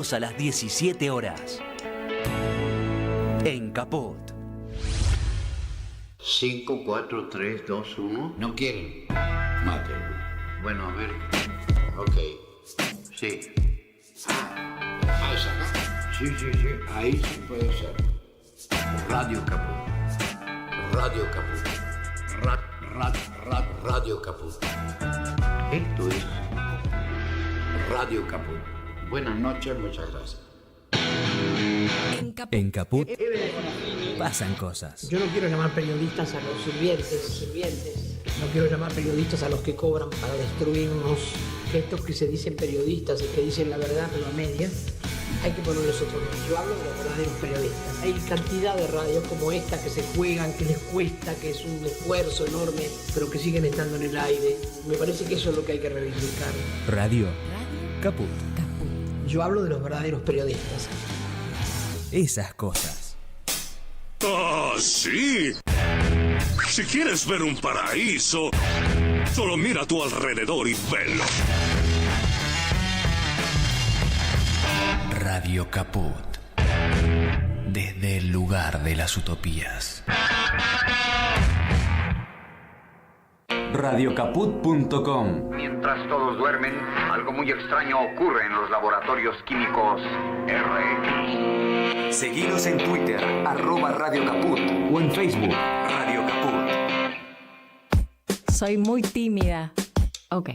a las 17 horas. En Caput. 5, 4, 3, 2, 1. ¿No quieren? Mátenlo. Bueno, a ver. Ok. Sí. ¿Es acá? Sí. Ahí sí puede ser. Radio Caput. Radio Caput. Radio Caput. Esto es Radio Caput. Buenas noches, muchas gracias. En Caput pasan cosas. Yo no quiero llamar periodistas a los sirvientes. No quiero llamar periodistas a los que cobran para destruirnos. Estos que se dicen periodistas y que dicen la verdad pero a medias, hay que ponerles otro nombre. Yo hablo de los verdaderos periodistas. Hay cantidad de radios como esta que se juegan, que les cuesta, que es un esfuerzo enorme, pero que siguen estando en el aire. Me parece que eso es lo que hay que reivindicar. Radio Caput. Yo hablo de los verdaderos periodistas. Esas cosas. ¡Ah, sí! Si quieres ver un paraíso, solo mira a tu alrededor y velo. Radio Caput. Desde el lugar de las utopías. Radiocaput.com. Mientras todos duermen, algo muy extraño ocurre en los laboratorios químicos RX. Seguinos en Twitter, @Radio Caput, o en Facebook, Radio Caput. Soy muy tímida. Ok.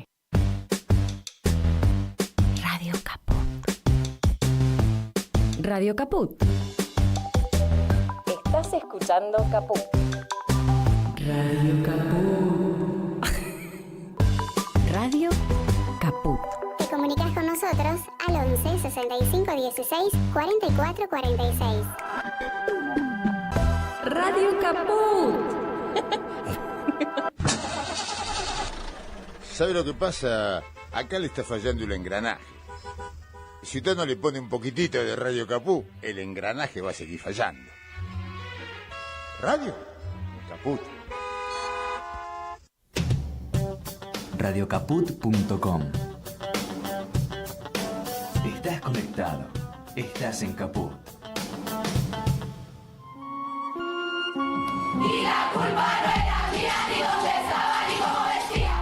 Radio Caput. Radio Caput. Estás escuchando Caput. Radio Caput. Radio Caput. Te comunicas con nosotros al 11 65 16 44 46. Radio Caput. ¿Sabe lo que pasa? Acá le está fallando el engranaje. Si usted no le pone un poquitito de Radio Caput, el engranaje va a seguir fallando. Radio Caput. Radiocaput.com. Estás conectado. Estás en Caput. Y la culpa no era mía, ni dónde estaba, ni cómo vestía.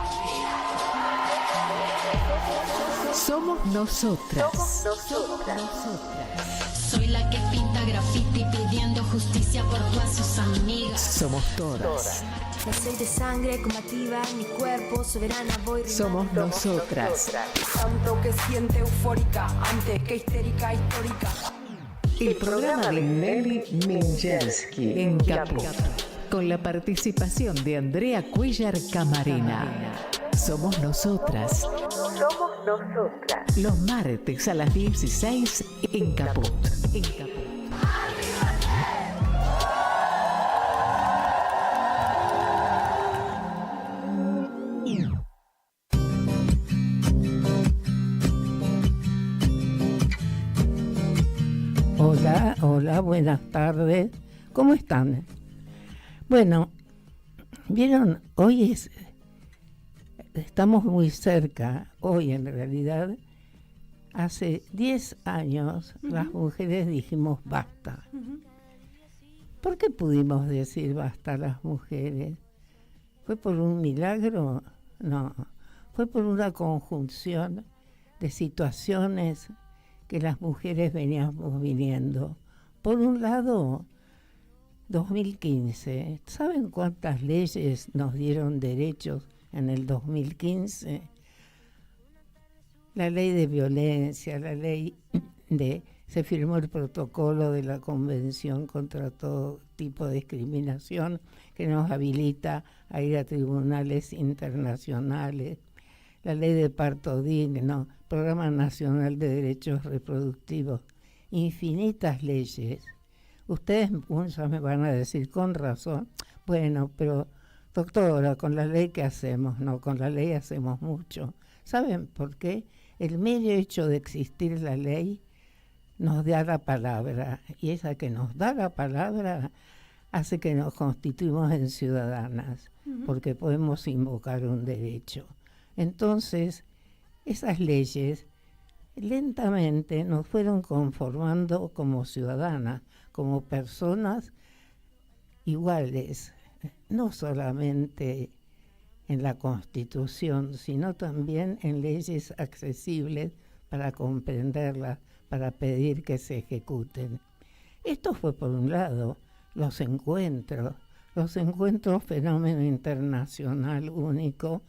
Somos nosotras. Soy la que pinta graffiti pidiendo justicia por todas sus amigas. Somos todas. No soy de sangre combativa, mi cuerpo soberana voy. Somos nosotras. Tanto que siente eufórica, antes que histérica histórica. El programa de Nelly Minchersky en Caput, con la participación de Andrea Cuellar Camarena. Somos nosotras. Los martes a las 16 en Caput. Hola, buenas tardes. ¿Cómo están? Bueno, vieron, estamos muy cerca, hoy en realidad, hace 10 años las mujeres dijimos basta. ¿Por qué pudimos decir basta las mujeres? ¿Fue por un milagro? No, fue por una conjunción de situaciones que las mujeres veníamos viviendo. Por un lado, 2015. ¿Saben cuántas leyes nos dieron derechos en el 2015? La ley de violencia, se firmó el protocolo de la Convención contra todo tipo de discriminación que nos habilita a ir a tribunales internacionales. La ley de parto digno, Programa Nacional de Derechos Reproductivos, infinitas leyes. Ustedes muchas me van a decir con razón, bueno, pero doctora, con la ley ¿qué hacemos? No, con la ley hacemos mucho. ¿Saben por qué? El mero hecho de existir la ley nos da la palabra, y esa que nos da la palabra hace que nos constituimos en ciudadanas, porque podemos invocar un derecho. Entonces, esas leyes lentamente nos fueron conformando como ciudadanas, como personas iguales, no solamente en la Constitución, sino también en leyes accesibles para comprenderlas, para pedir que se ejecuten. Esto fue por un lado, los encuentros, fenómeno internacional único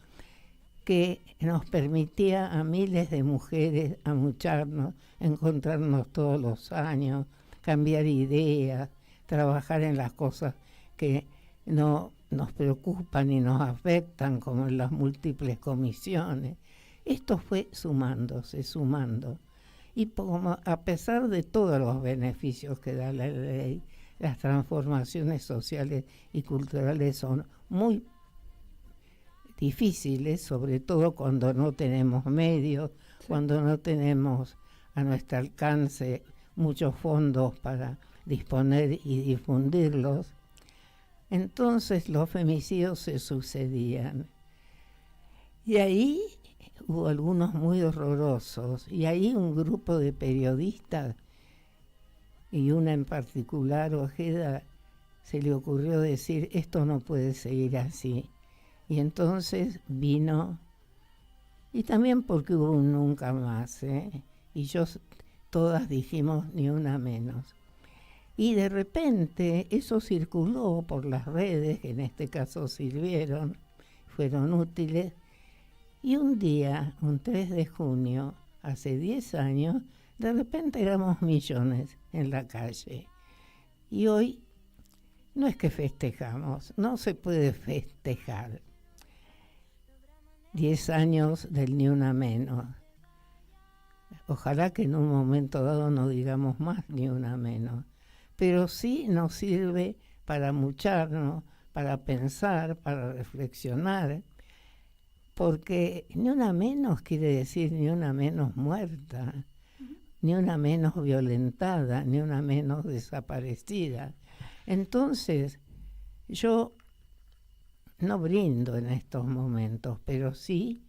que nos permitía a miles de mujeres amucharnos, encontrarnos todos los años, cambiar ideas, trabajar en las cosas que no nos preocupan y nos afectan, como en las múltiples comisiones. Esto fue sumándose, sumando. Y como a pesar de todos los beneficios que da la ley, las transformaciones sociales y culturales son muy difíciles, sobre todo cuando no tenemos medios, cuando no tenemos a nuestro alcance muchos fondos para disponer y difundirlos. Entonces los femicidios se sucedían. Y ahí hubo algunos muy horrorosos, y ahí un grupo de periodistas, y una en particular, Ojeda, se le ocurrió decir, esto no puede seguir así. Y entonces vino, y también porque hubo un nunca más, y todas dijimos ni una menos. Y de repente eso circuló por las redes, que en este caso sirvieron, fueron útiles, y un día, un 3 de junio, hace 10 años, de repente éramos millones en la calle. Y hoy no es que festejamos, no se puede festejar. 10 años del Ni Una Menos. Ojalá que en un momento dado no digamos más Ni Una Menos. Pero sí nos sirve para mucharnos, para pensar, para reflexionar, porque ni una menos quiere decir ni una menos muerta, ni una menos violentada, ni una menos desaparecida. Entonces, yo no brindo en estos momentos, pero sí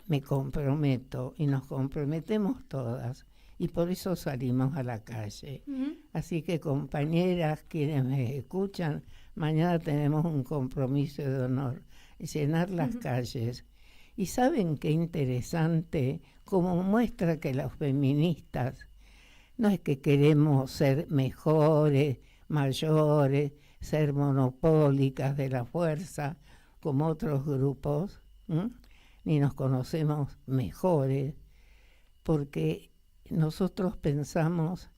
me comprometo, y nos comprometemos todas, y por eso salimos a la calle. Así que, compañeras, quienes me escuchan, mañana tenemos un compromiso de honor, llenar las calles. Y saben qué interesante, como muestra que las feministas no es que queremos ser mejores, mayores, ser monopólicas de la fuerza como otros grupos, ni nos conocemos mejores, porque nosotros pensamos,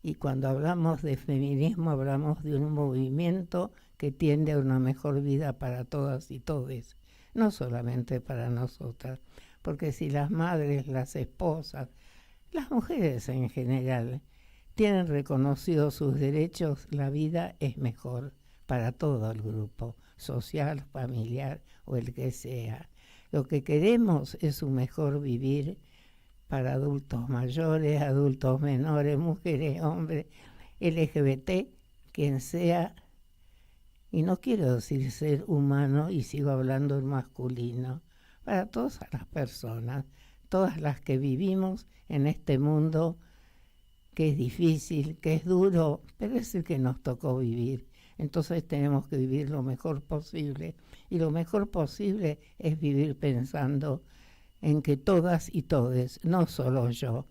y cuando hablamos de feminismo hablamos de un movimiento que tiende a una mejor vida para todas y todes, no solamente para nosotras, porque si las madres, las esposas, las mujeres en general, tienen reconocidos sus derechos, la vida es mejor para todo el grupo, social, familiar o el que sea. Lo que queremos es un mejor vivir para adultos mayores, adultos menores, mujeres, hombres, LGBT, quien sea. Y no quiero decir ser humano, y sigo hablando en masculino, para todas las personas, todas las que vivimos en este mundo que es difícil, que es duro, pero es el que nos tocó vivir. Entonces tenemos que vivir lo mejor posible, y lo mejor posible es vivir pensando en que todas y todes, no solo yo,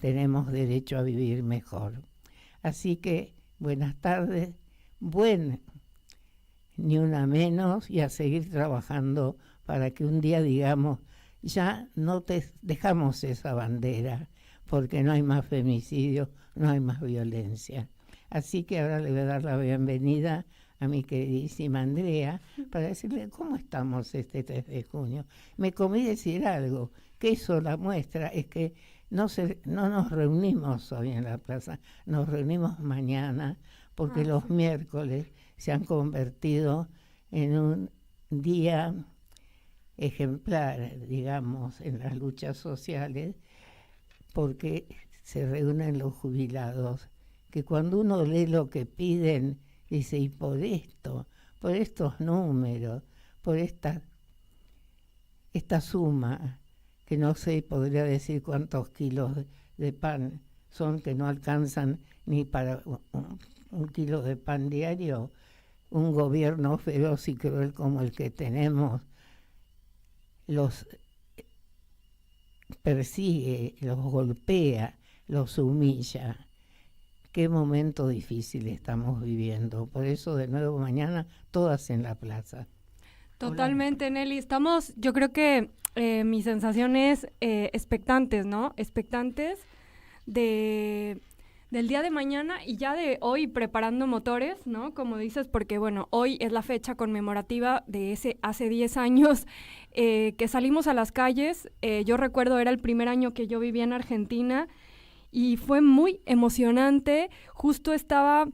tenemos derecho a vivir mejor. Así que buenas tardes, Ni Una Menos, y a seguir trabajando para que un día digamos, ya no dejamos esa bandera, porque no hay más femicidio, no hay más violencia. Así que ahora le voy a dar la bienvenida a mi queridísima Andrea para decirle cómo estamos este 3 de junio. Me comí decir algo, que eso la muestra es que no nos reunimos hoy en la plaza, nos reunimos mañana, porque los miércoles se han convertido en un día ejemplar, digamos, en las luchas sociales, porque se reúnen los jubilados, que cuando uno lee lo que piden, dice, y por esto, por estos números, por esta suma que no sé, podría decir cuántos kilos de pan son que no alcanzan ni para un kilo de pan diario. Un gobierno feroz y cruel como el que tenemos los persigue, los golpea, los humilla. Qué momento difícil estamos viviendo. Por eso de nuevo mañana todas en la plaza. Totalmente, hola. Nelly. Estamos, yo creo que mi sensación es expectantes, ¿no? Expectantes del día de mañana y ya de hoy preparando motores, ¿no? Como dices, porque bueno, hoy es la fecha conmemorativa de hace 10 años que salimos a las calles. Yo recuerdo, era el primer año que yo vivía en Argentina y fue muy emocionante. Justo estaba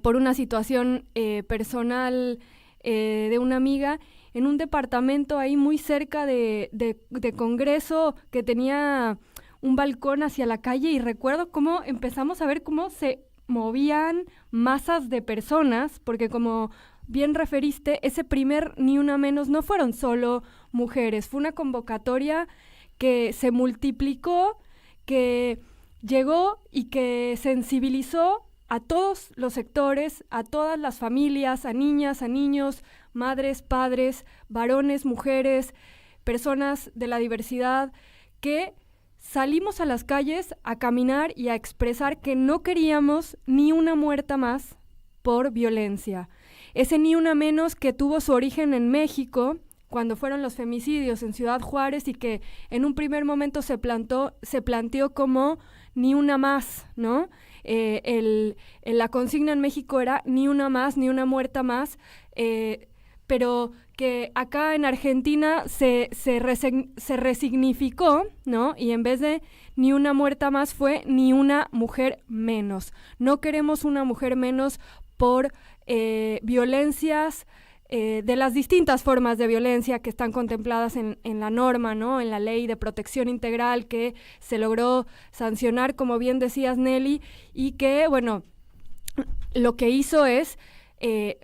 por una situación personal de una amiga en un departamento ahí muy cerca de Congreso que tenía un balcón hacia la calle y recuerdo cómo empezamos a ver cómo se movían masas de personas, porque como bien referiste, ese primer Ni Una Menos no fueron solo mujeres, fue una convocatoria que se multiplicó, que llegó y que sensibilizó a todos los sectores, a todas las familias, a niñas, a niños, madres, padres, varones, mujeres, personas de la diversidad, que salimos a las calles a caminar y a expresar que no queríamos ni una muerta más por violencia. Ese Ni Una Menos que tuvo su origen en México, cuando fueron los femicidios en Ciudad Juárez y que en un primer momento se planteó como ni una más, ¿no? La consigna en México era ni una más, ni una muerta más, pero que acá en Argentina se resignificó, ¿no? Y en vez de ni una muerta más fue ni una mujer menos. No queremos una mujer menos por violencias, de las distintas formas de violencia que están contempladas en la norma, ¿no? En la Ley de Protección Integral que se logró sancionar, como bien decías, Nelly, y que, bueno, lo que hizo es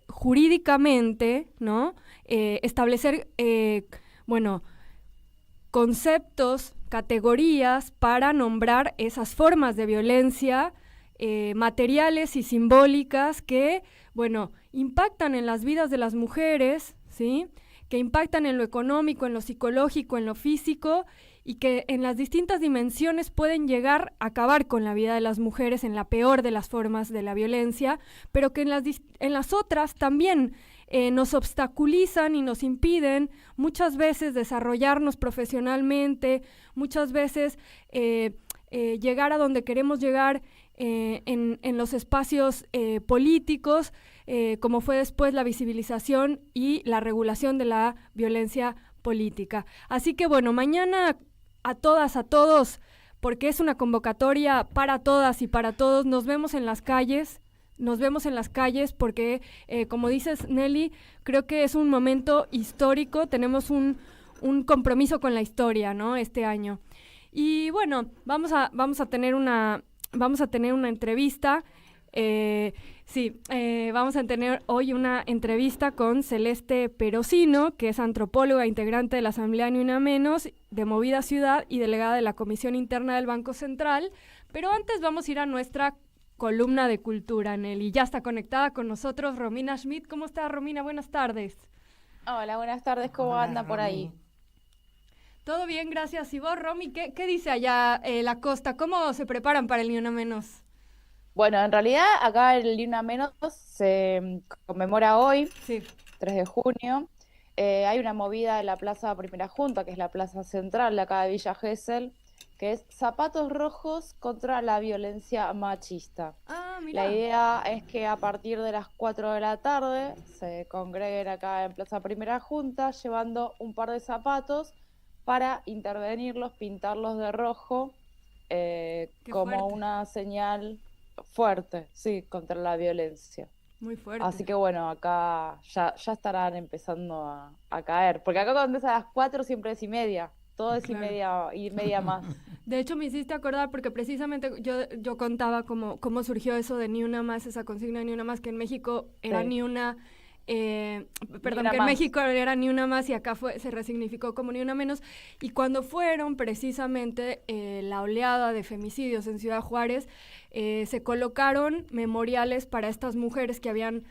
jurídicamente, ¿no? Establecer, conceptos, categorías para nombrar esas formas de violencia materiales y simbólicas que, bueno, impactan en las vidas de las mujeres, ¿sí? Que impactan en lo económico, en lo psicológico, en lo físico y que en las distintas dimensiones pueden llegar a acabar con la vida de las mujeres en la peor de las formas de la violencia, pero que en las otras también nos obstaculizan y nos impiden muchas veces desarrollarnos profesionalmente, muchas veces llegar a donde queremos llegar en los espacios políticos, como fue después la visibilización y la regulación de la violencia política. Así que bueno, mañana a todas, a todos, porque es una convocatoria para todas y para todos, nos vemos en las calles porque, como dices, Nelly, creo que es un momento histórico, tenemos un compromiso con la historia, ¿no? Este año. Y bueno, vamos a tener una entrevista. Vamos a tener hoy una entrevista con Celeste Perosino, que es antropóloga, integrante de la Asamblea Ni Una Menos, de Movida Ciudad y delegada de la Comisión Interna del Banco Central. Pero antes vamos a ir a nuestra columna de cultura, Nelly. Ya está conectada con nosotros Romina Schmidt. ¿Cómo está, Romina? Buenas tardes. Hola, buenas tardes. ¿Cómo anda por ahí? Todo bien, gracias. ¿Y vos, Romy? ¿Qué dice allá la costa? ¿Cómo se preparan para el Ni Una Menos? Bueno, en realidad acá el Ni Una Menos se conmemora hoy, 3 de junio. Hay una movida en la Plaza Primera Junta, que es la plaza central de acá de Villa Gesell, que es Zapatos Rojos contra la Violencia Machista. Ah, mirá. La idea es que a partir de las 4 de la tarde se congreguen acá en Plaza Primera Junta llevando un par de zapatos para intervenirlos, pintarlos de rojo, como fuerte. Una señal fuerte, sí, contra la violencia. Muy fuerte. Así que bueno, acá ya estarán empezando a caer, porque acá cuando es a las 4 siempre es 1:30, todo es claro. y media más. De hecho me hiciste acordar porque precisamente yo contaba cómo surgió eso de Ni Una Más, esa consigna de Ni Una Más, que en México era sí. Ni una perdón, que en México era ni una más y acá se resignificó como ni una menos. Y cuando fueron precisamente la oleada de femicidios en Ciudad Juárez, se colocaron memoriales para estas mujeres que habían,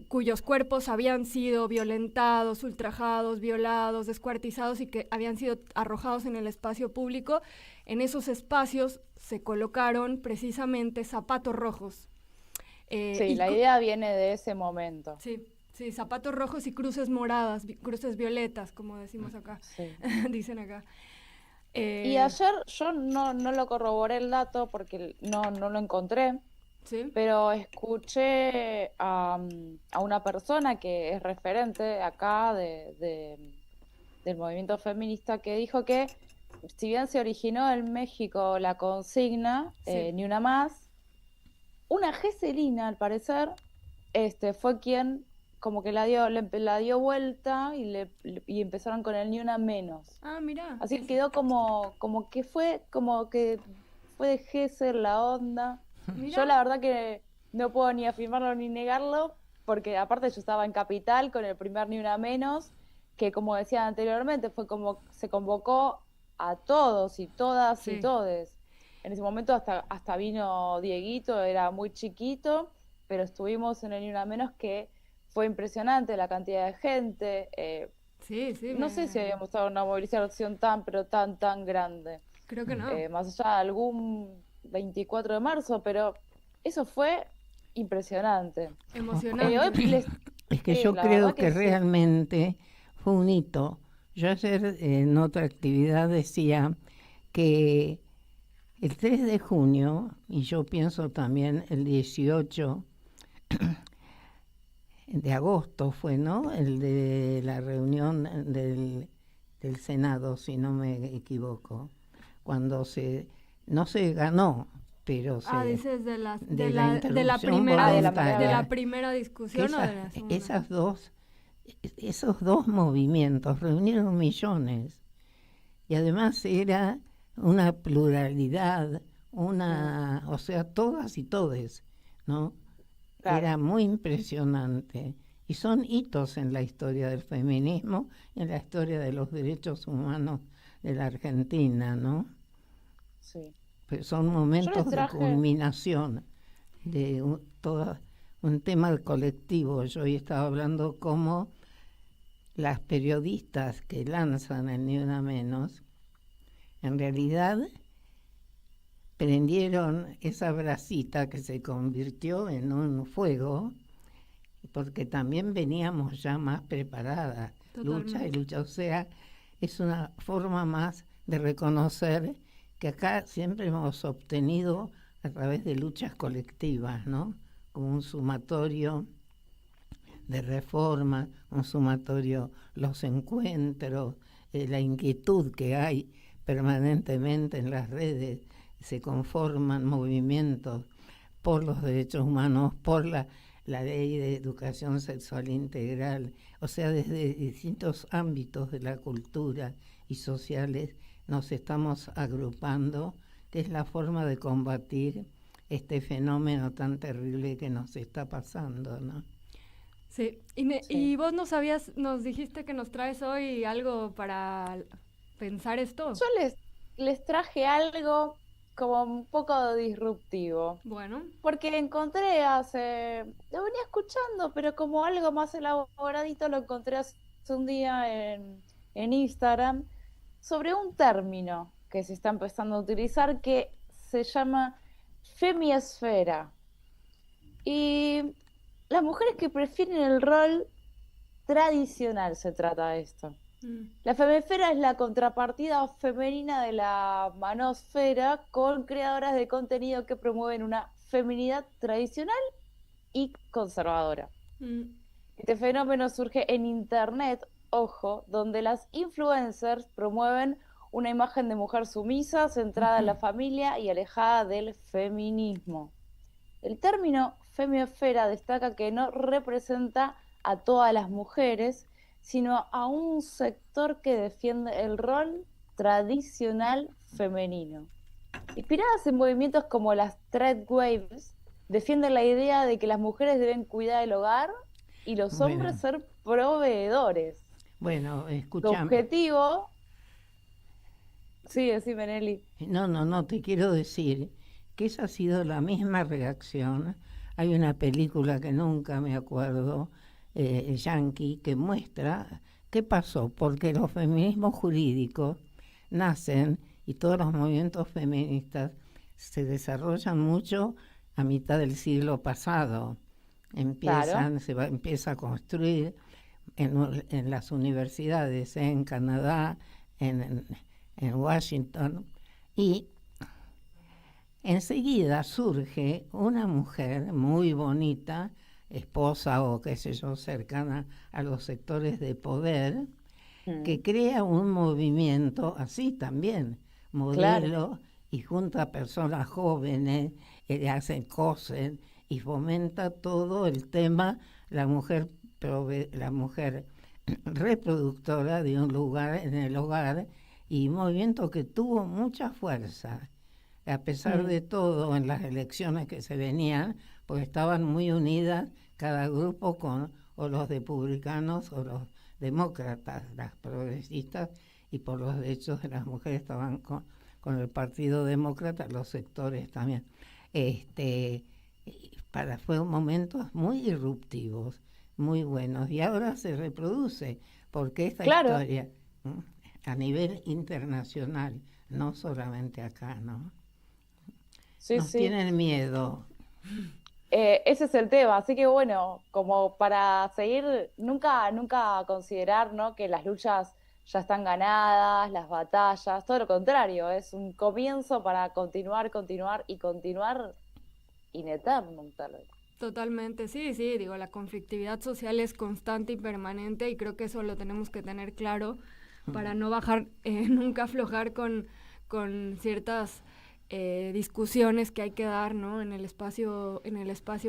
cuyos cuerpos habían sido violentados, ultrajados, violados, descuartizados y que habían sido arrojados en el espacio público. En esos espacios se colocaron precisamente zapatos rojos. Sí, la idea viene de ese momento. Sí, zapatos rojos y cruces moradas, cruces violetas, como decimos acá, sí. Dicen acá. Y ayer yo no lo corroboré el dato porque no lo encontré. ¿Sí? Pero escuché a una persona que es referente acá del movimiento feminista que dijo que si bien se originó en México la consigna, sí. Ni una más, una Geselina al parecer fue quien como que la dio vuelta y empezaron con el ni una menos. Ah, mirá. Así que quedó como que fue de Gesell la onda. Mirá. Yo la verdad que no puedo ni afirmarlo ni negarlo, porque aparte yo estaba en Capital con el primer Ni Una Menos, que como decía anteriormente, fue como se convocó a todos y todas, sí. Y todes. En ese momento hasta vino Dieguito, era muy chiquito, pero estuvimos en el Ni Una Menos, que fue impresionante la cantidad de gente. No sé si habíamos estado en una movilización tan grande. Creo que no. Más allá de algún 24 de marzo, pero eso fue impresionante. Emocionante. Es que yo creo que realmente fue un hito. Yo ayer en otra actividad decía que el 3 de junio, y yo pienso también el 18 de agosto fue, ¿no? El de la reunión del Senado, si no me equivoco, cuando no se ganó, pero dices de la primera discusión o de la segunda. Esos dos movimientos reunieron millones y además era una pluralidad, o sea, todas y todes, ¿no? Claro. Era muy impresionante y son hitos en la historia del feminismo y en la historia de los derechos humanos de la Argentina, ¿no? Sí. Pues son momentos de culminación de todo un tema colectivo. Yo hoy estaba hablando cómo las periodistas que lanzan el Ni Una Menos, en realidad prendieron esa brasita que se convirtió en un fuego, porque también veníamos ya más preparadas. Totalmente. Lucha, o sea, es una forma más de reconocer que acá siempre hemos obtenido a través de luchas colectivas, ¿no? Como un sumatorio de reforma, un sumatorio, los encuentros, la inquietud que hay permanentemente en las redes, se conforman movimientos por los derechos humanos, por la ley de educación sexual integral, o sea, desde distintos ámbitos de la cultura y sociales nos estamos agrupando, que es la forma de combatir este fenómeno tan terrible que nos está pasando, ¿no? Sí, y vos nos dijiste que nos traes hoy algo para pensar esto. Yo les traje algo como un poco disruptivo. Bueno. Porque encontré lo venía escuchando, pero como algo más elaboradito lo encontré hace un día en Instagram, sobre un término que se está empezando a utilizar que se llama femiesfera. Y las mujeres que prefieren el rol tradicional, se trata de esto. La femiesfera es la contrapartida femenina de la manosfera, con creadoras de contenido que promueven una feminidad tradicional y conservadora. Este fenómeno surge en internet, ojo, donde las influencers promueven una imagen de mujer sumisa, centrada en la familia y alejada del feminismo. El término femiesfera destaca que no representa a todas las mujeres, sino a un sector que defiende el rol tradicional femenino. Inspiradas en movimientos como las Thread Waves, defienden la idea de que las mujeres deben cuidar el hogar y los hombres ser proveedores. Bueno, Su escúchame. objetivo... Sí, decime, Nelly. No, te quiero decir que esa ha sido la misma reacción. Hay una película que nunca me acuerdo, yankee, que muestra qué pasó, porque los feminismos jurídicos nacen y todos los movimientos feministas se desarrollan mucho a mitad del siglo pasado. Empieza a construir en las universidades, en Canadá, en Washington, y enseguida surge una mujer muy bonita, esposa o qué sé yo, cercana a los sectores de poder, que crea un movimiento así también, modelo, y junta a personas jóvenes, cosen y fomenta todo el tema, la mujer reproductora de un lugar en el hogar, y un movimiento que tuvo mucha fuerza, a pesar de todo, en las elecciones que se venían, porque estaban muy unidas cada grupo con o los republicanos o los demócratas, las progresistas, y por los derechos de las mujeres estaban con el Partido Demócrata, los sectores también. Fueron momentos muy disruptivos, muy buenos, y ahora se reproduce, porque esta historia a nivel internacional, no solamente acá, ¿no? Nos tienen miedo. Ese es el tema, así que bueno, como para seguir, nunca considerar, ¿no?, que las luchas ya están ganadas, las batallas, todo lo contrario, es un comienzo para continuar in eternum, tal vez. Totalmente, sí, digo, la conflictividad social es constante y permanente, y creo que eso lo tenemos que tener claro para no bajar, nunca aflojar con ciertas discusiones que hay que dar, ¿no?, en el espacio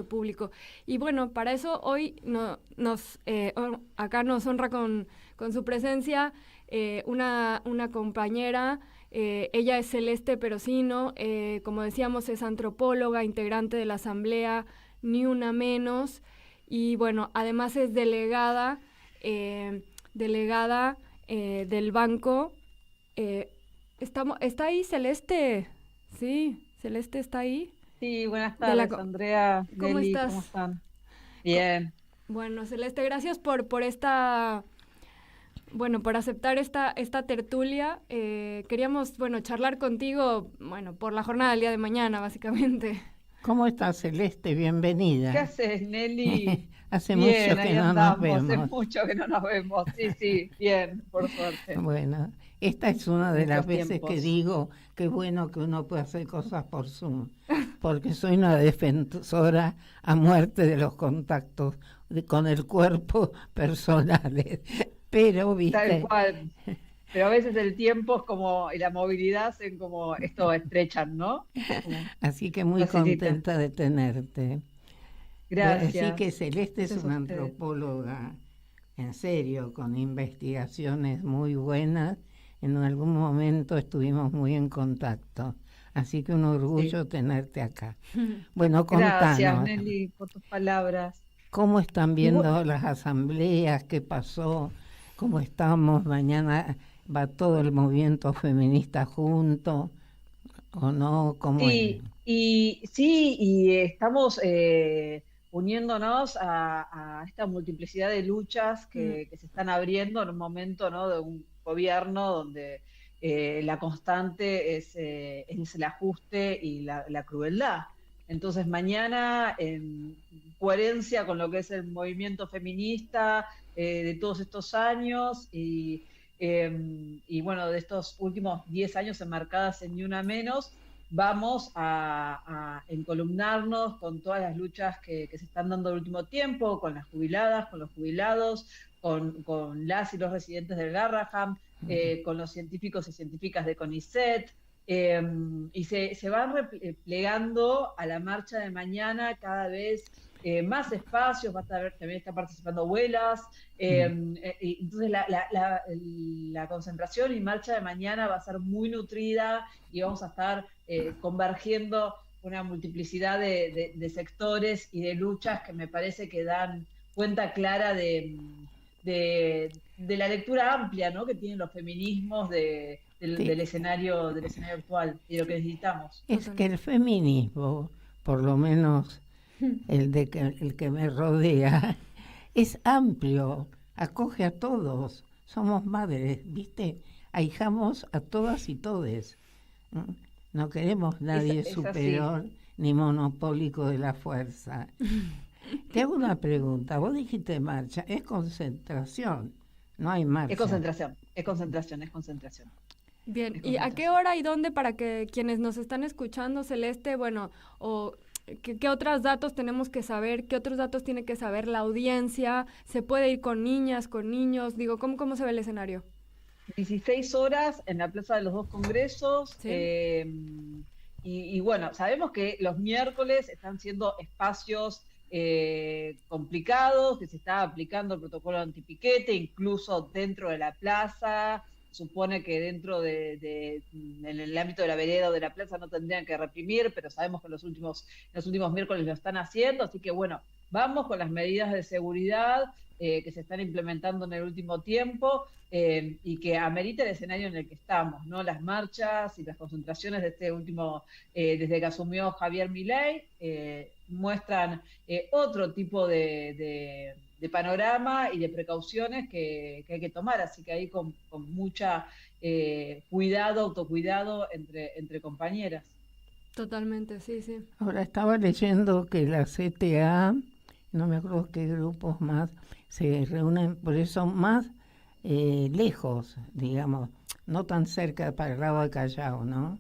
público. Y bueno, para eso hoy acá nos honra con su presencia una compañera. Ella es Celeste Perosino, como decíamos, es antropóloga, integrante de la Asamblea Ni Una Menos, y bueno, además es delegada del banco. ¿Está ahí Celeste? Sí, Celeste está ahí. Sí, buenas tardes, Andrea, ¿Cómo Nelly, estás? ¿cómo están? Bien. Bueno, Celeste, gracias por esta... Bueno, por aceptar esta tertulia. Queríamos, charlar contigo, por la jornada del día de mañana, básicamente. ¿Cómo estás, Celeste? Bienvenida. ¿Qué haces, Nelly? Hace bien, mucho que no nos vemos. Hace mucho que no nos vemos, sí, bien, por suerte. Bueno, esta es una de las veces tiempos. que digo que bueno que uno puede hacer cosas por Zoom, porque soy una defensora a muerte de los contactos con el cuerpo personales. Pero, viste... Tal cual. Pero a veces el tiempo es como, y la movilidad hacen como esto estrechan, ¿no? Así que muy facilita. contenta de tenerte. Gracias. Así que Celeste es Gracias una a ustedes. antropóloga en serio, con investigaciones muy buenas. En algún momento estuvimos muy en contacto. Así que un orgullo tenerte acá. Bueno, contanos. Gracias, Nelly, por tus palabras. ¿Cómo están viendo las asambleas? ¿Qué pasó? ¿Cómo estamos? Mañana va todo el movimiento feminista junto, ¿o no? ¿Cómo es? Y estamos uniéndonos a esta multiplicidad de luchas que se están abriendo en un momento, ¿no?, de un gobierno donde la constante es el ajuste y la crueldad. Entonces mañana, en coherencia con lo que es el movimiento feminista de todos estos años y bueno, de estos últimos 10 años enmarcadas en Ni Una Menos, vamos a encolumnarnos con todas las luchas que se están dando el último tiempo, con las jubiladas, con los jubilados, con las y los residentes del Garraham, con los científicos y científicas de CONICET, y se van replegando a la marcha de mañana cada vez más espacios. También está participando abuelas, entonces la concentración y marcha de mañana va a ser muy nutrida y vamos a estar convergiendo una multiplicidad de sectores y de luchas que me parece que dan cuenta clara de la lectura amplia, ¿no?, que tienen los feminismos del escenario actual y de lo que necesitamos. Es que el feminismo, por lo menos el que me rodea, es amplio, acoge a todos, somos madres, ¿viste? Ahijamos a todas y todes. No queremos nadie superior ni monopólico de la fuerza. Te hago una pregunta, vos dijiste marcha, es concentración, no hay marcha. Es concentración. Bien, ¿y a qué hora y dónde para que quienes nos están escuchando, Celeste, bueno, o qué otros datos tenemos que saber, qué otros datos tiene que saber la audiencia? ¿Se puede ir con niñas, con niños? Digo, ¿cómo se ve el escenario? 16 horas en la Plaza de los Dos Congresos. Sí. Y bueno, sabemos que los miércoles están siendo espacios complicados, que se está aplicando el protocolo antipiquete, incluso dentro de la plaza. Supone que dentro en el ámbito de la vereda o de la plaza no tendrían que reprimir, pero sabemos que en los últimos miércoles lo están haciendo, así que bueno, vamos con las medidas de seguridad que se están implementando en el último tiempo y que amerita el escenario en el que estamos, ¿no? Las marchas y las concentraciones de este último, desde que asumió Javier Milei, muestran otro tipo de panorama y de precauciones que hay que tomar, así que ahí con mucha autocuidado entre compañeras. Totalmente, sí. Ahora estaba leyendo que la CTA, no me acuerdo qué grupos más, se reúnen, por eso más lejos, digamos, no tan cerca para el lado de Callao, ¿no?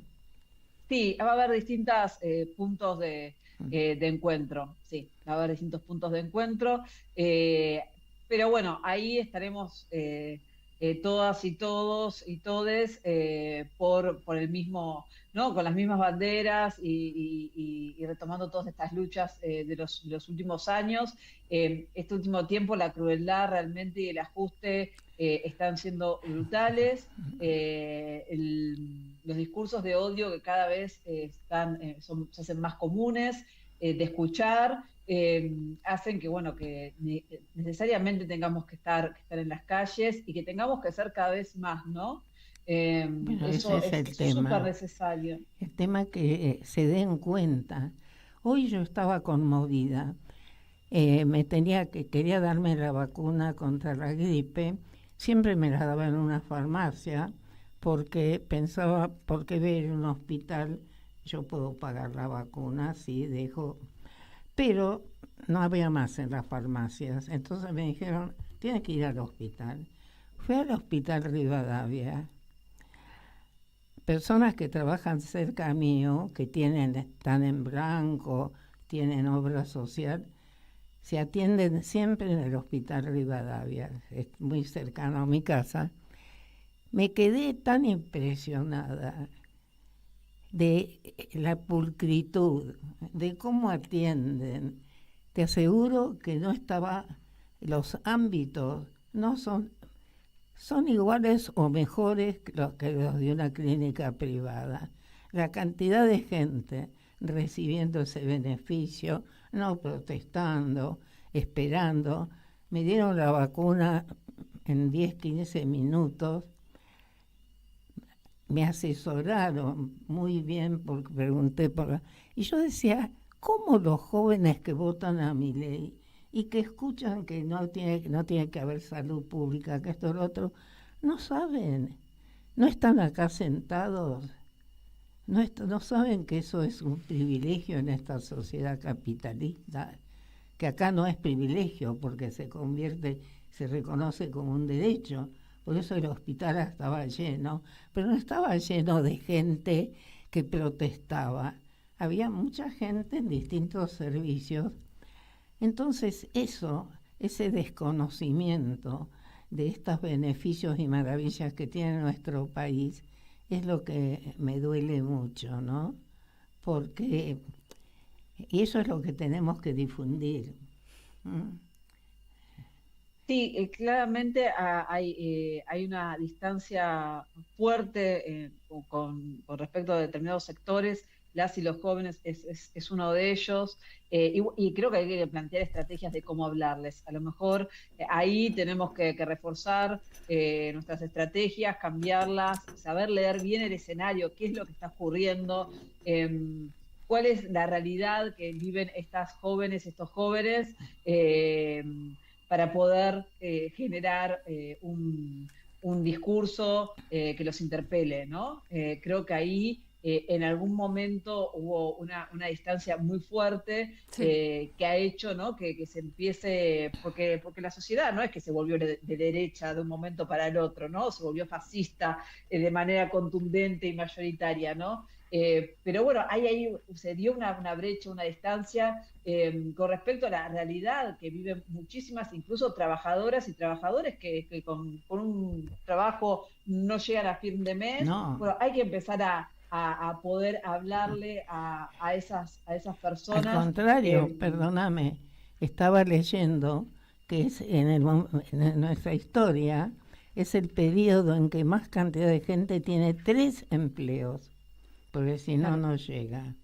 Sí, va a haber distintos puntos de encuentro, sí, va a haber distintos puntos de encuentro, pero bueno, ahí estaremos todas y todos y todes por el mismo, ¿no?, con las mismas banderas y retomando todas estas luchas de los últimos años. Este último tiempo la crueldad realmente y el ajuste están siendo brutales. Los discursos de odio que cada vez se hacen más comunes de escuchar, hacen que, bueno, que necesariamente tengamos que estar en las calles y que tengamos que ser cada vez más, ¿no? Bueno, eso ese es el tema. súper necesario. El tema que se den cuenta. Hoy yo estaba conmovida. Quería darme la vacuna contra la gripe. Siempre me la daba en una farmacia porque pensaba, ¿por qué ver en un hospital? Yo puedo pagar la vacuna, sí, dejo. Pero no había más en las farmacias. Entonces me dijeron, tienes que ir al hospital. Fui al hospital Rivadavia. Personas que trabajan cerca mío, que están en blanco, tienen obra social, se atienden siempre en el hospital Rivadavia, es muy cercano a mi casa. Me quedé tan impresionada de la pulcritud, de cómo atienden. Te aseguro que los ámbitos no son iguales o mejores que los de una clínica privada. La cantidad de gente recibiendo ese beneficio, no protestando, esperando. Me dieron la vacuna en 10, 15 minutos. Me asesoraron muy bien porque pregunté y yo decía, ¿cómo los jóvenes que votan a Milei y que escuchan que no tiene que haber salud pública, que esto y lo otro, no saben, no están acá sentados, no saben que eso es un privilegio en esta sociedad capitalista, que acá no es privilegio porque se reconoce como un derecho. Por eso el hospital estaba lleno, pero no estaba lleno de gente que protestaba. Había mucha gente en distintos servicios. Entonces ese desconocimiento de estos beneficios y maravillas que tiene nuestro país es lo que me duele mucho, ¿no? Y eso es lo que tenemos que difundir. Sí, claramente hay una distancia fuerte con respecto a determinados sectores las y los jóvenes es uno de ellos, y creo que hay que plantear estrategias de cómo hablarles. A lo mejor ahí tenemos que reforzar nuestras estrategias, cambiarlas, saber leer bien el escenario, qué es lo que está ocurriendo, cuál es la realidad que viven estas jóvenes, estos jóvenes, para poder generar un discurso que los interpele, ¿no? Creo que ahí en algún momento hubo una distancia muy fuerte, que ha hecho, ¿no?, que se empiece, porque la sociedad no es que se volvió de derecha de un momento para el otro, ¿no? Se volvió fascista de manera contundente y mayoritaria, ¿no? Pero bueno, ahí se dio una brecha, una distancia con respecto a la realidad que viven muchísimas, incluso trabajadoras y trabajadores que con un trabajo no llegan a fin de mes. No. Bueno, hay que empezar a poder hablarle a esas personas. Al contrario, perdóname, estaba leyendo que es en nuestra historia es el periodo en que más cantidad de gente tiene 3 empleos, porque si no, no llega.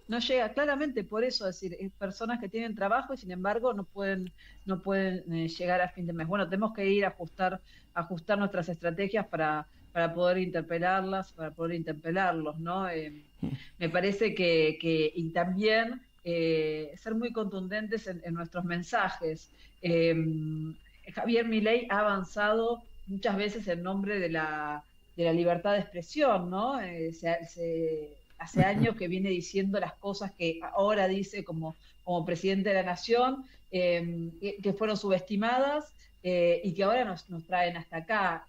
No llega, claramente, por eso, es decir, personas que tienen trabajo y sin embargo no pueden llegar a fin de mes. Bueno, tenemos que ir a ajustar nuestras estrategias para poder interpelarlas, para poder interpelarlos, ¿no? Me parece que y también ser muy contundentes en nuestros mensajes. Javier Milei ha avanzado muchas veces en nombre de la libertad de expresión, ¿no? Hace años que viene diciendo las cosas que ahora dice como presidente de la nación, que fueron subestimadas, y que ahora nos traen hasta acá.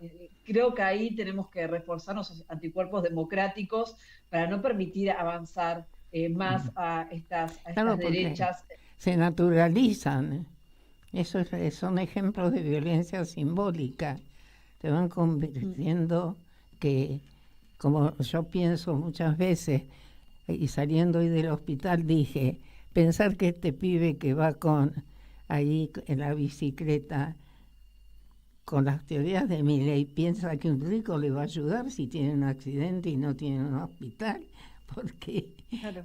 Creo que ahí tenemos que reforzar nuestros anticuerpos democráticos para no permitir avanzar más a estas derechas. Se naturalizan. Son ejemplos de violencia simbólica. Te van convirtiendo que, como yo pienso muchas veces, y saliendo hoy del hospital dije, pensar que este pibe que va ahí en la bicicleta con las teorías de Milei piensa que un rico le va a ayudar si tiene un accidente y no tiene un hospital, porque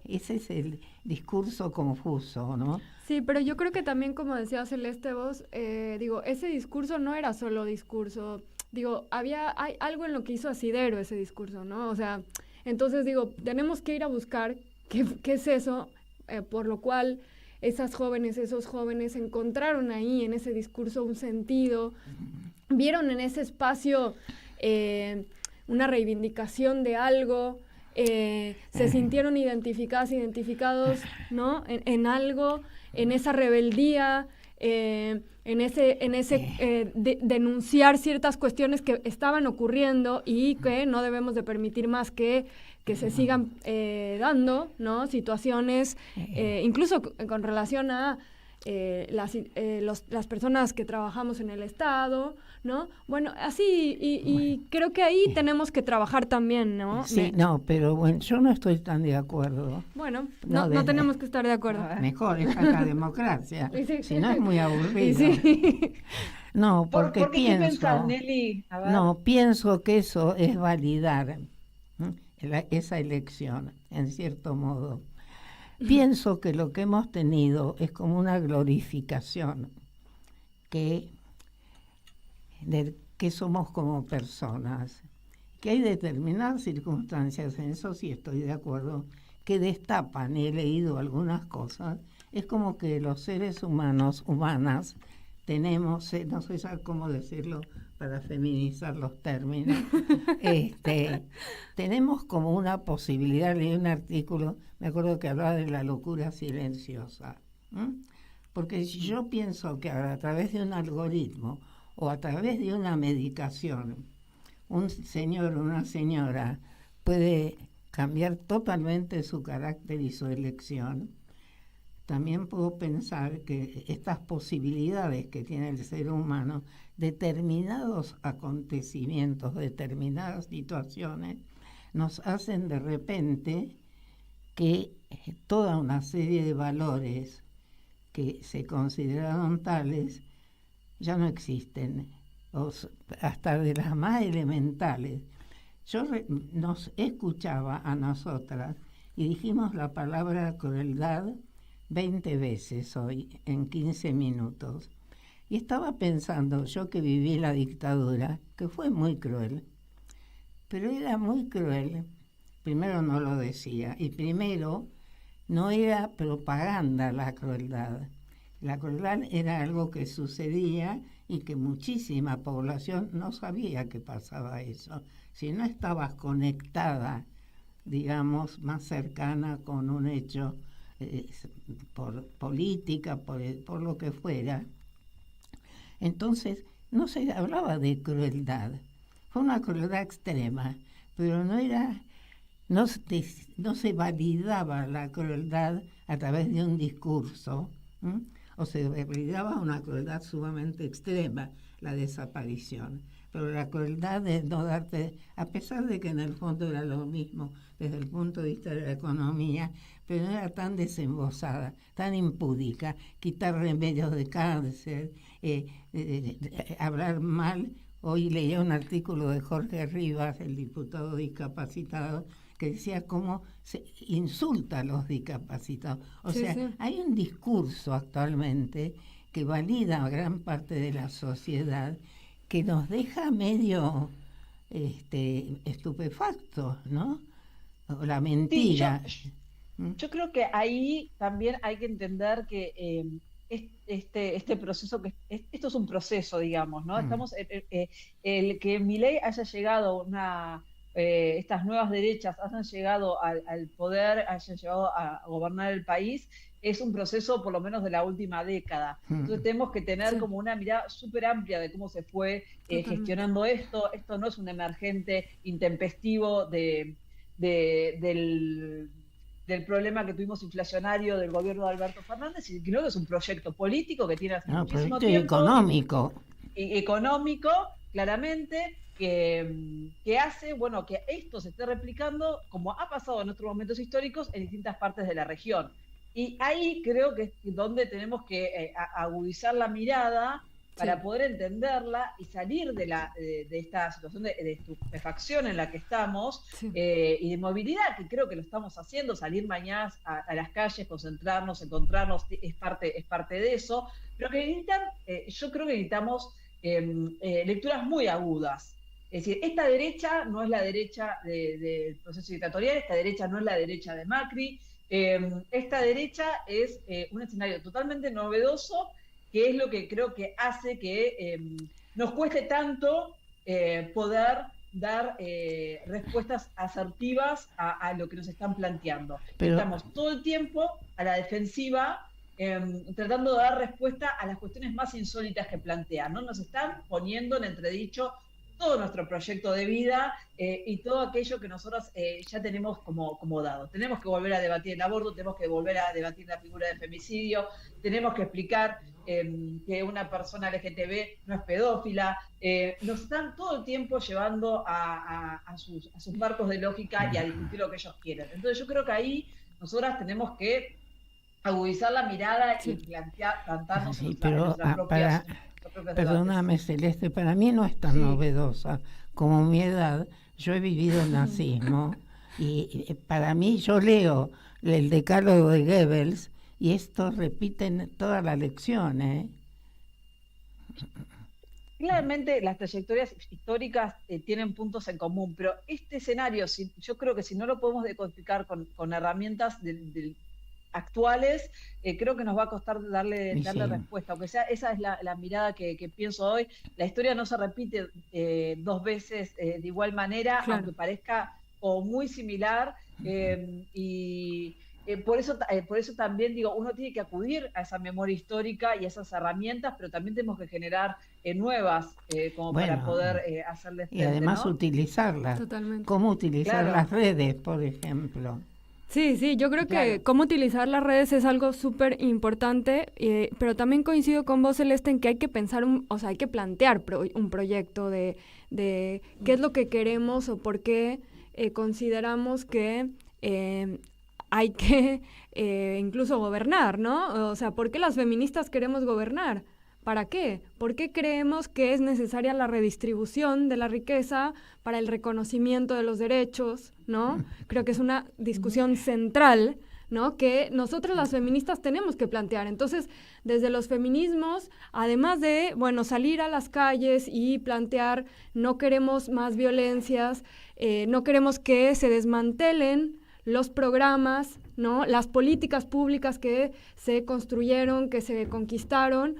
ese es el discurso confuso, ¿no? Sí, pero yo creo que también, como decía Celeste vos, ese discurso no era solo discurso, hay algo en lo que hizo asidero ese discurso, ¿no? O sea, entonces tenemos que ir a buscar qué es eso, por lo cual esos jóvenes encontraron ahí en ese discurso un sentido, vieron en ese espacio una reivindicación de algo, se sintieron identificados, ¿no? En algo, en esa rebeldía, denunciar ciertas cuestiones que estaban ocurriendo y que no debemos de permitir más que se sigan dando, ¿no? Situaciones, incluso con relación a las personas que trabajamos en el Estado, ¿no? Bueno, así, y creo que ahí tenemos que trabajar también, ¿no? Sí, pero bueno, yo no estoy tan de acuerdo. Bueno, no tenemos que estar de acuerdo. Mejor, es la democracia, si no es muy aburrido. Sí. No, porque ¿Por qué piensas, Nelly? Pienso que eso es validar esa elección, en cierto modo. Pienso que lo que hemos tenido es como una glorificación de que somos como personas, que hay determinadas circunstancias, en eso sí estoy de acuerdo, que destapan, he leído algunas cosas, es como que los seres humanas, tenemos, no sé cómo decirlo para feminizar los términos, tenemos como una posibilidad, leí un artículo, me acuerdo que hablaba de la locura silenciosa, porque si yo pienso que ahora a través de un algoritmo o a través de una medicación, un señor o una señora puede cambiar totalmente su carácter y su elección, también puedo pensar que estas posibilidades que tiene el ser humano, determinados acontecimientos, determinadas situaciones, nos hacen de repente que toda una serie de valores que se consideraron tales ya no existen, hasta de las más elementales. Yo nos escuchaba a nosotras y dijimos la palabra crueldad 20 veces hoy, en 15 minutos. Y estaba pensando, yo que viví la dictadura, que fue muy cruel, pero era muy cruel. Primero no lo decía, y primero no era propaganda la crueldad. La crueldad era algo que sucedía y que muchísima población no sabía que pasaba eso. Si no estabas conectada, digamos, más cercana con un hecho por política, por lo que fuera, entonces no se hablaba de crueldad. Fue una crueldad extrema, pero no se validaba la crueldad a través de un discurso, o se validaba una crueldad sumamente extrema, la desaparición. Pero la crueldad de no darte, a pesar de que en el fondo era lo mismo desde el punto de vista de la economía, pero no era tan desembosada, tan impúdica, quitar remedios de cáncer, hablar mal. Hoy leía un artículo de Jorge Rivas, el diputado discapacitado, que decía cómo se insulta a los discapacitados. O sea, hay un discurso actualmente que valida a gran parte de la sociedad que nos deja medio estupefactos, ¿no? O la mentira. Sí, yo creo que ahí también hay que entender que este proceso, esto es un proceso, digamos, ¿no? Estamos, el que Milei haya llegado estas nuevas derechas hayan llegado al poder, hayan llegado a gobernar el país, es un proceso por lo menos de la última década. Entonces tenemos que tener como una mirada súper amplia de cómo se fue gestionando esto. Esto no es un emergente intempestivo del problema que tuvimos inflacionario del gobierno de Alberto Fernández, y creo que es un proyecto político que tiene hace muchísimo tiempo. Económico, claramente, que hace, bueno, que esto se esté replicando, como ha pasado en otros momentos históricos, en distintas partes de la región. Y ahí creo que es donde tenemos que agudizar la mirada para poder entenderla y salir de esta situación de estupefacción en la que estamos, y de movilidad, que creo que lo estamos haciendo, salir mañana a las calles, concentrarnos, encontrarnos, es parte de eso, pero que yo creo que necesitamos lecturas muy agudas. Es decir, esta derecha no es la derecha del proceso dictatorial, esta derecha no es la derecha de Macri, esta derecha es un escenario totalmente novedoso, que es lo que creo que hace que nos cueste tanto poder dar respuestas asertivas a lo que nos están planteando. Estamos todo el tiempo a la defensiva, tratando de dar respuesta a las cuestiones más insólitas que plantean, ¿no? Nos están poniendo en entredicho todo nuestro proyecto de vida y todo aquello que nosotros ya tenemos como dado. Tenemos que volver a debatir el aborto, tenemos que volver a debatir la figura del femicidio, tenemos que explicar que una persona LGTB no es pedófila. Nos están todo el tiempo llevando a sus marcos de lógica y a discutir lo que ellos quieren. Entonces yo creo que ahí nosotras tenemos que agudizar la mirada y plantarnos nuestras propias... Perdóname, Celeste, para mí no es tan novedosa como mi edad. Yo he vivido el nazismo y para mí, yo leo el decálogo de Goebbels y esto repite en todas las lecciones. Claramente las trayectorias históricas tienen puntos en común, pero este escenario, yo creo que si no lo podemos decodificar con herramientas actuales, creo que nos va a costar darle respuesta, aunque sea esa es la mirada que pienso hoy. La historia no se repite dos veces de igual manera, aunque parezca muy similar, y por eso también digo, uno tiene que acudir a esa memoria histórica y a esas herramientas, pero también tenemos que generar nuevas para poder hacerles frente, y además, ¿no?, utilizarlas. Totalmente. ¿Cómo utilizar las redes, por ejemplo? Sí, yo creo que cómo utilizar las redes es algo súper importante, pero también coincido con vos, Celeste, en que hay que pensar, hay que plantear un proyecto de qué es lo que queremos o por qué consideramos que hay que incluso gobernar, ¿no? O sea, ¿por qué las feministas queremos gobernar? ¿Para qué? ¿Por qué creemos que es necesaria la redistribución de la riqueza para el reconocimiento de los derechos, ¿no? Creo que es una discusión central, ¿no? Que nosotros las feministas tenemos que plantear. Entonces, desde los feminismos, además de, bueno, salir a las calles y plantear, no queremos más violencias, no queremos que se desmantelen los programas, ¿no? Las políticas públicas que se construyeron, que se conquistaron.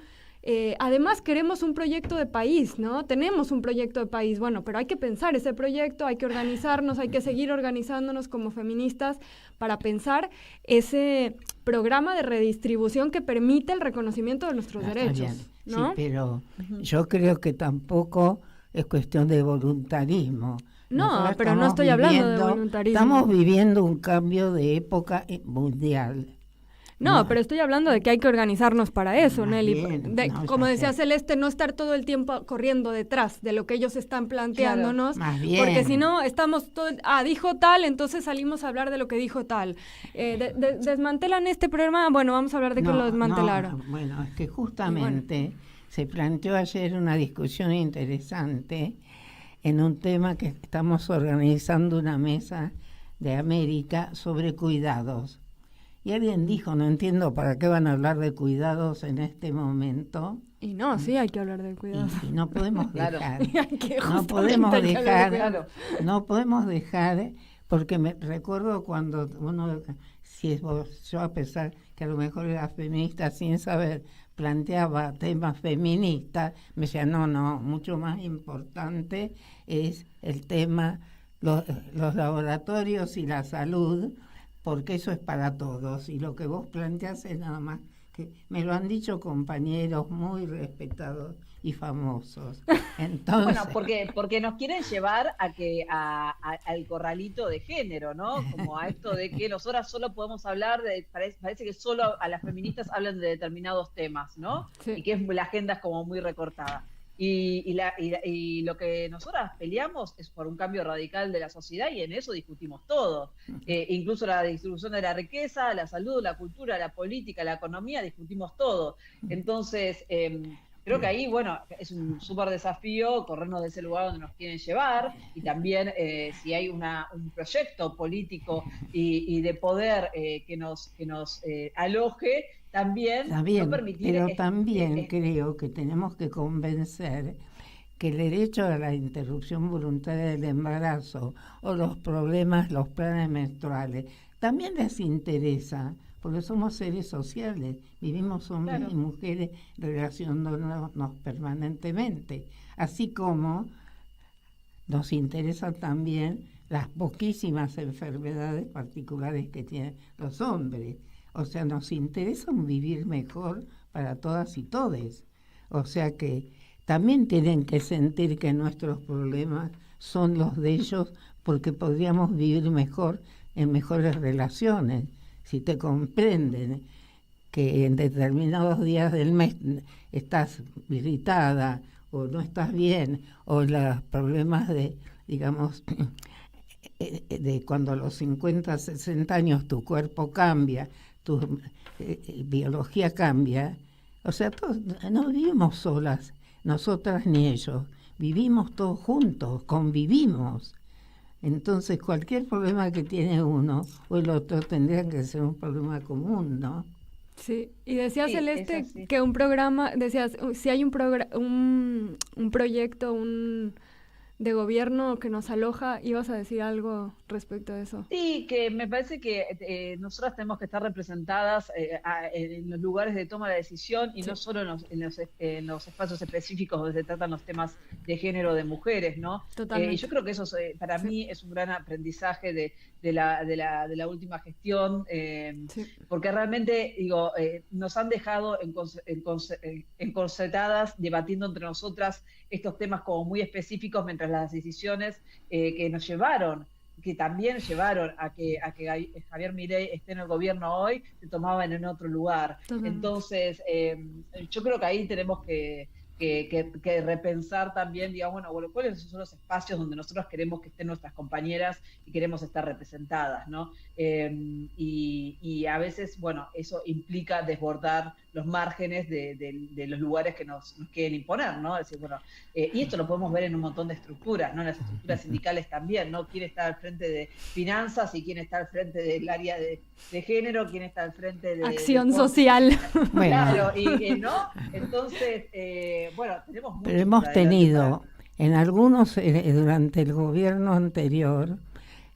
Además queremos un proyecto de país, ¿no? Tenemos un proyecto de país, bueno, pero hay que pensar ese proyecto, hay que organizarnos, hay que seguir organizándonos como feministas para pensar ese programa de redistribución que permite el reconocimiento de nuestros derechos, ¿no? Sí, pero yo creo que tampoco es cuestión de voluntarismo. No, Nosotros pero no estoy hablando de voluntarismo. Estamos viviendo un cambio de época mundial. No, pero estoy hablando de que hay que organizarnos para eso, Nelly. Bien, como decía Celeste, no estar todo el tiempo corriendo detrás de lo que ellos están planteándonos, más bien. porque si no, estamos todo, dijo tal, entonces salimos a hablar de lo que dijo tal. ¿Desmantelan este programa? Bueno, vamos a hablar de que lo desmantelaron. Bueno, es que justamente se planteó ayer una discusión interesante en un tema que estamos organizando una mesa de América sobre cuidados. Y alguien dijo, no entiendo para qué van a hablar de cuidados en este momento. Y no, sí hay que hablar de cuidados. Y no podemos dejar. No podemos dejar, porque me recuerdo cuando yo a pesar que a lo mejor era feminista sin saber, planteaba temas feministas, me decía, no, mucho más importante es el tema, los laboratorios y la salud, porque eso es para todos, y lo que vos planteás es nada más que me lo han dicho compañeros muy respetados y famosos. Entonces, bueno, porque nos quieren llevar al corralito de género, ¿no? Como a esto de que nosotras solo podemos hablar parece que solo a las feministas hablan de determinados temas, ¿no? Sí. Y que la agenda es como muy recortada. Y lo que nosotras peleamos es por un cambio radical de la sociedad, y en eso discutimos todo. Incluso la distribución de la riqueza, la salud, la cultura, la política, la economía, discutimos todo. Entonces, creo que ahí, bueno, es un súper desafío corrernos de ese lugar donde nos quieren llevar, y también si hay un proyecto político y de poder que nos aloje, también no permitir... Pero también creo que tenemos que convencer que el derecho a la interrupción voluntaria del embarazo o los problemas, los planes menstruales, también les interesa, porque somos seres sociales, vivimos hombres y mujeres relacionándonos permanentemente, así como nos interesan también las poquísimas enfermedades particulares que tienen los hombres. O sea, nos interesa un vivir mejor para todas y todes. O sea que también tienen que sentir que nuestros problemas son los de ellos, porque podríamos vivir mejor en mejores relaciones. Si te comprenden que en determinados días del mes estás irritada o no estás bien, o los problemas de, digamos, de cuando a los 50, 60 años tu cuerpo cambia, tu biología cambia, o sea, todos, no vivimos solas, nosotras ni ellos, vivimos todos juntos, convivimos. Entonces cualquier problema que tiene uno o el otro tendría que ser un problema común, ¿no? Sí, y decía Celeste que un programa, decías, si hay un proyecto, de gobierno que nos aloja, ¿ibas a decir algo respecto a eso? Sí, que me parece que nosotras tenemos que estar representadas en los lugares de toma de decisión, y no solo en los espacios específicos donde se tratan los temas de género de mujeres, ¿no? Totalmente. Y yo creo que eso para mí es un gran aprendizaje de la última gestión, porque realmente, digo, nos han dejado encorsetadas debatiendo entre nosotras estos temas como muy específicos, mientras las decisiones que también llevaron a que Javier Milei esté en el gobierno hoy, se tomaban en otro lugar. Entonces, yo creo que ahí tenemos que repensar también, digamos, bueno, cuáles son los espacios donde nosotros queremos que estén nuestras compañeras y queremos estar representadas, ¿no? Y a veces, bueno, eso implica desbordar los márgenes de los lugares que nos quieren imponer, ¿no? Es decir, bueno, y esto lo podemos ver en un montón de estructuras, ¿no? En las estructuras sindicales también, ¿no? ¿Quién está al frente de finanzas y quién está al frente del área de género? ¿Quién está al frente de acción social? Claro, y ¿no? Entonces, bueno, tenemos mucho. Pero hemos tenido, en algunos, durante el gobierno anterior,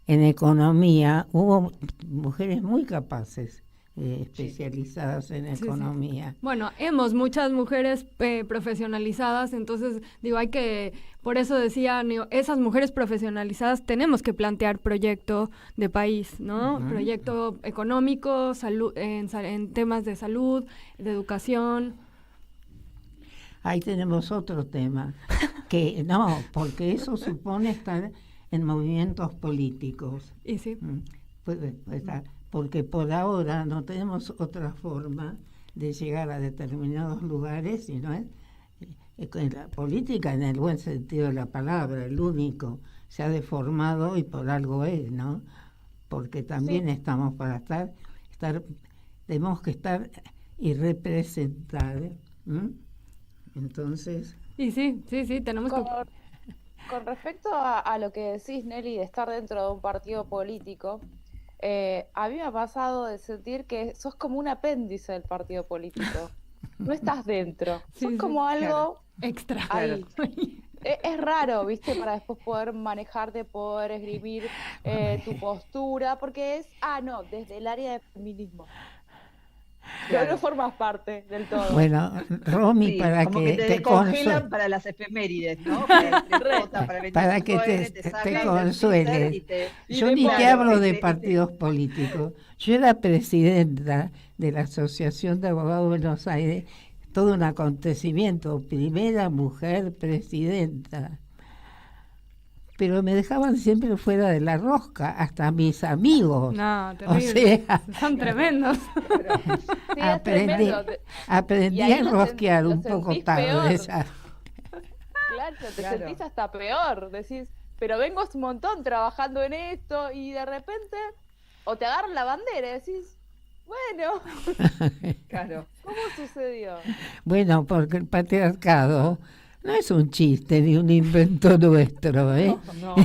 en economía, hubo mujeres muy capaces, especializadas en economía. Sí. Bueno, hemos muchas mujeres profesionalizadas, entonces digo, por eso decía, esas mujeres profesionalizadas tenemos que plantear proyecto de país, ¿no? Proyecto económico, salud, en temas de salud, de educación. Ahí tenemos otro tema, que no, porque eso supone estar en movimientos políticos. Y sí. Porque por ahora no tenemos otra forma de llegar a determinados lugares, sino en la política, en el buen sentido de la palabra, el único se ha deformado y por algo es, ¿no? Porque también estamos para estar tenemos que estar y representar. Entonces... Y sí, tenemos que... Con respecto a lo que decís, Nelly, de estar dentro de un partido político, a mí me ha pasado de sentir que sos como un apéndice del partido político. No estás dentro. Sos como algo extra. Ahí. Es raro, ¿viste? Para después poder manejarte, poder esgrimir tu postura, porque no, desde el área de feminismo. No formas parte del todo. Bueno, Romy, para como que te descongelan para las efemérides, ¿no? Para que te consueles. Yo ni te hablo de partidos políticos. Yo era presidenta de la Asociación de Abogados de Buenos Aires, todo un acontecimiento, primera mujer presidenta. Pero me dejaban siempre fuera de la rosca, hasta mis amigos. No, terrible. O sea, son tremendos. Sí, aprendí a rosquear un poco tarde. Claro, te sentís hasta peor. Decís, pero vengo un montón trabajando en esto y de repente, o te agarran la bandera y decís, bueno, claro. ¿Cómo sucedió? Bueno, porque el patriarcado no es un chiste ni un invento nuestro, ¿eh? No.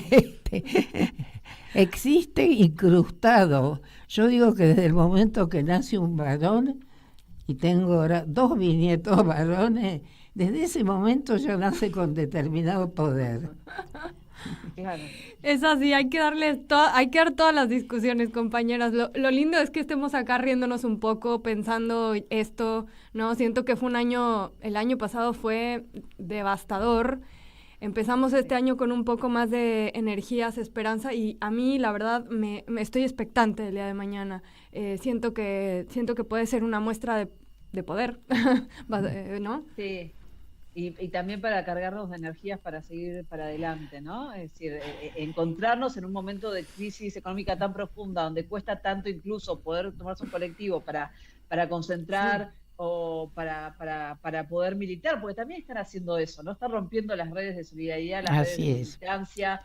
Existe incrustado. Yo digo que desde el momento que nace un varón, y tengo ahora 2 bisnietos varones, desde ese momento ya nace con determinado poder. Claro. Es así, hay que dar todas las discusiones, compañeras. Lo lindo es que estemos acá riéndonos un poco, pensando esto, ¿no? Siento que fue el año pasado fue devastador. Empezamos este año con un poco más de energías, esperanza, y a mí, la verdad, me estoy expectante del día de mañana. Siento que puede ser una muestra de poder, ¿no? Sí. Y también para cargarnos de energías para seguir para adelante, ¿no? Es decir, encontrarnos en un momento de crisis económica tan profunda, donde cuesta tanto incluso poder tomarse un colectivo para concentrar o para poder militar, porque también están haciendo eso, ¿no? Están rompiendo las redes de solidaridad, las redes de distancia.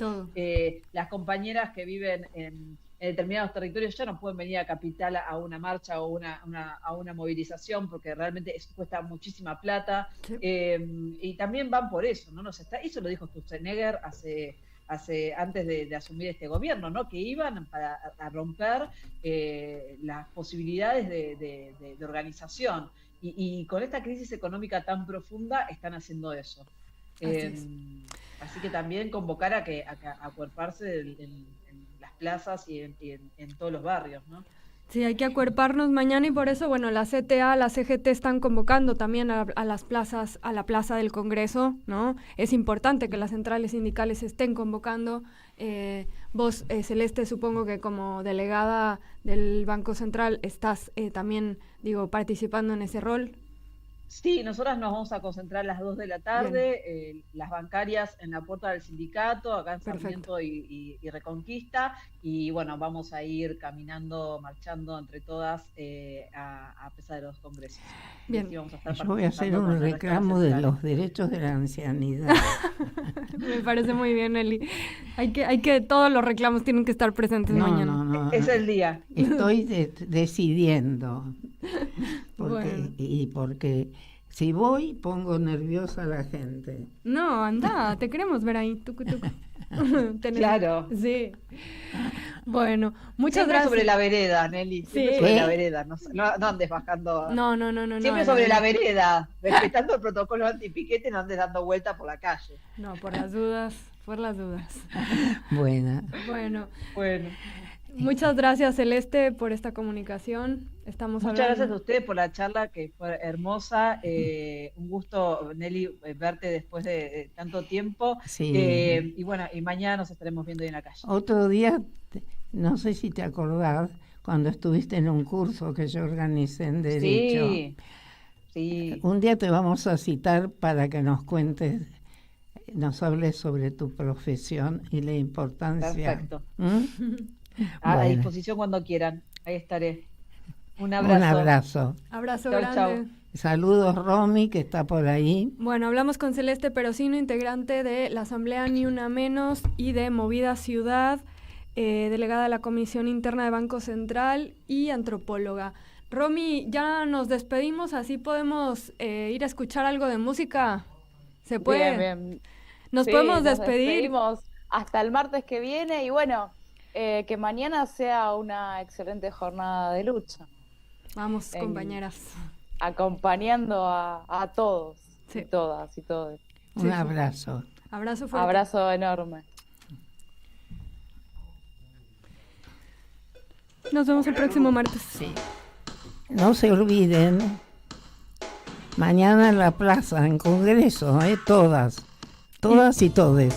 Las compañeras que viven en determinados territorios ya no pueden venir a Capital a una marcha o a una movilización porque realmente eso cuesta muchísima plata. Sí. Y también van por eso, ¿no? Eso lo dijo Sturzenegger antes de asumir este gobierno, ¿no? Que iban a romper las posibilidades de organización. Y con esta crisis económica tan profunda están haciendo eso. Así que también convocar a acuerparse en las plazas y en todos los barrios, ¿no? Sí, hay que acuerparnos mañana y por eso, bueno, la CTA, la CGT están convocando también a las plazas, a la plaza del Congreso, ¿no? Es importante que las centrales sindicales estén convocando. Vos, Celeste, supongo que como delegada del Banco Central estás también, participando en ese rol. Sí, nosotras nos vamos a concentrar a las 2 de la tarde, las bancarias en la puerta del sindicato, acá en Sarmiento y Reconquista, y bueno, vamos a ir caminando, marchando entre todas a pesar de los congresos. Bien. Yo voy a hacer un reclamo de los derechos de la ancianidad. Me parece muy bien, Eli. Hay que todos los reclamos tienen que estar presentes mañana. Es el día. Estoy decidiendo. porque si voy pongo nerviosa a la gente. No, anda, te queremos ver ahí. Tucu. Claro. Sí. Bueno, muchas Siempre gracias. sobre la vereda, Nelly. Siempre sobre la vereda. No andes bajando. No. Siempre sobre la vereda. Respetando el protocolo antipiquete, no andes dando vuelta por la calle. No, por las dudas. Buena. Bueno. Muchas gracias, Celeste, por esta comunicación. Muchas gracias a ustedes por la charla, que fue hermosa. Un gusto, Nelly, verte después de tanto tiempo. Sí. Y bueno, y mañana nos estaremos viendo ahí en la calle. Otro día, no sé si te acordás, cuando estuviste en un curso que yo organicé en Derecho. Sí. Un día te vamos a citar para que nos cuentes, nos hables sobre tu profesión y la importancia. Perfecto. A disposición cuando quieran. Ahí estaré. Un abrazo. Un abrazo. Abrazo Chau, grande. chau. Saludos, Romy, que está por ahí. Bueno, hablamos con Celeste Perosino, integrante de la Asamblea Ni Una Menos y de Movida Ciudad, delegada de la Comisión Interna de Banco Central y antropóloga. Romy, ya nos despedimos, así podemos ir a escuchar algo de música. ¿Se puede? Bien. Nos podemos despedir. Nos despedimos hasta el martes que viene y bueno, que mañana sea una excelente jornada de lucha. Vamos, compañeras. Acompañando a todos, y todas y todos. Un abrazo. Abrazo fuerte. Abrazo enorme. Nos vemos el próximo martes. Sí. No se olviden, mañana en la plaza, en Congreso, todas y todes.